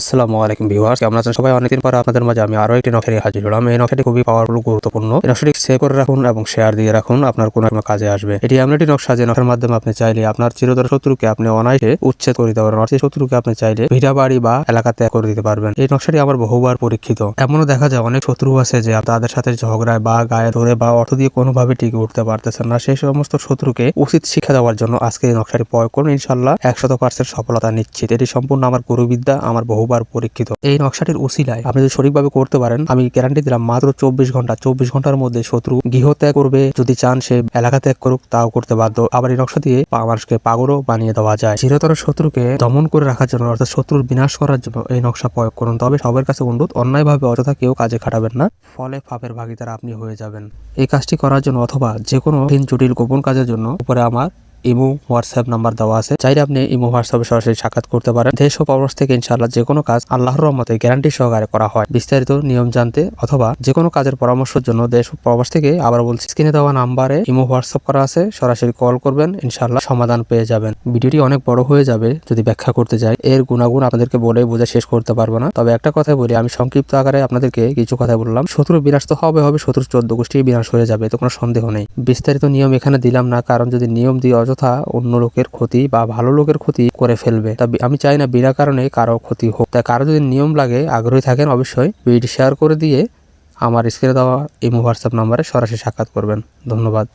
আসসালামু আলাইকুম ভিউয়ার্স, কেমন আছেন সবাই? অনেকদিন পর আপনাদের মাঝে আমি আরো একটি নকশা নিয়ে হাজির হলাম। এই নকশাটি খুবই পাওয়ারফুল, গুরুত্বপূর্ণ। এই নকশাটি সেভ করে রাখুন এবং শেয়ার দিয়ে রাখুন, আপনার কোনো কাজে আসবে। এটি এমন একটি নকশা যে নকশার মাধ্যমে আপনি চাইলে আপনার চিরতরে শত্রুকে আপনি অনায়াসে উচ্ছেদ করে দিতে পারবেন। অর্থাৎ শত্রুকে আপনি চাইলে ভিটা বাড়ি বা এলাকা ত্যাগ করে দিতে পারবেন। এই নকশাটি আমার বহুবার পরীক্ষিত। এমনও দেখা যায় অনেক শত্রু আছে যে তাদের সাথে ঝগড়ায় বা গায়ে ধরে বা অর্থ দিয়ে কোনোভাবে টিকে উঠতে পারতেছেন না। সেই সমস্ত শত্রুকে উচিত শিক্ষা দেওয়ার জন্য আজকে এই নকশাটি প্রয়োগ করুন। ইনশাআল্লাহ 100% সফলতা নিশ্চিত। এটি সম্পূর্ণ আমার গুরুবিদ্যা, আমার বহুবার পরীক্ষিত। এই নকশাটির উসিলায় আপনি যদি সঠিকভাবে করতে পারেন, আমি গ্যারান্টি দিলাম মাত্র 24 ঘন্টার মধ্যে শত্রু গৃহ ত্যাগ করবে। যদি চান সে এলাকা ত্যাগ করুক, তাও করতে বাধ্য। আবার এই নকশা দিয়ে মানুষকে পাগলও বানিয়ে দেওয়া যায়। চিরতরে শত্রুকে দমন করে রাখার জন্য, অর্থাৎ শত্রুর বিনাশ করার জন্য এই নকশা প্রয়োগ করুন। তবে সবার কাছে অনুরোধ, অন্যায়ভাবে অযথা কেউ কাজে খাটাবেন না, ফলে পাপের ভাগীদার আপনি হয়ে যাবেন। এই কাজটি করার জন্য অথবা যে কোনো জটিল গোপন কাজের জন্য উপরে আমার ইমো হোয়াটসঅ্যাপ নাম্বার দেওয়া আছে, চাইলে আপনি ইমো হোয়াটসঅ্যাপে সরাসরি সাক্ষাৎ করতে পারেন। দেশ ও প্রবাস থেকে ইনশাআল্লাহ যে কোনো কাজ আল্লাহর রহমতে গ্যারান্টি সহকারে করা হয়। বিস্তারিত নিয়ম জানতে অথবা যে কোনো কাজের পরামর্শের জন্য দেশ ও প্রবাস থেকে আবার বলছি, স্ক্রিনে দেওয়া নাম্বারে ইমো হোয়াটসঅ্যাপ করা আছে, সরাসরি কল করবেন, ইনশাআল্লাহ সমাধান পেয়ে যাবেন। ভিডিওটি অনেক বড় হয়ে যাবে যদি ব্যাখ্যা করতে যাই। এর গুণাগুণ আপনাদেরকে বলে বোঝা শেষ করতে পারবো না। তবে একটা কথা বলি, আমি সংক্ষিপ্ত আকারে আপনাদেরকে কিছু কথা বললাম। শত্রু বিনাশ তো হবে, শত্রুর 14 গোষ্ঠী বিনাশ হয়ে যাবে, তো কোনো সন্দেহ নেই। বিস্তারিত নিয়ম এখানে দিলাম না, কারণ যদি নিয়ম দিয়ে অযথা অন্য লোকের ক্ষতি বা ভালো লোকের ক্ষতি করে ফেলবে। তা আমি চাই না বিনা কারণে কারো ক্ষতি হোক। তাই কারো যদি নিয়ম লাগে, আগ্রহী থাকেন, অবশ্যই ভিডিও শেয়ার করে দিয়ে আমার স্ক্রিনে দেওয়া ইমো হোয়াটসঅ্যাপ নাম্বারে সরাসরি সাক্ষাৎ করবেন। ধন্যবাদ।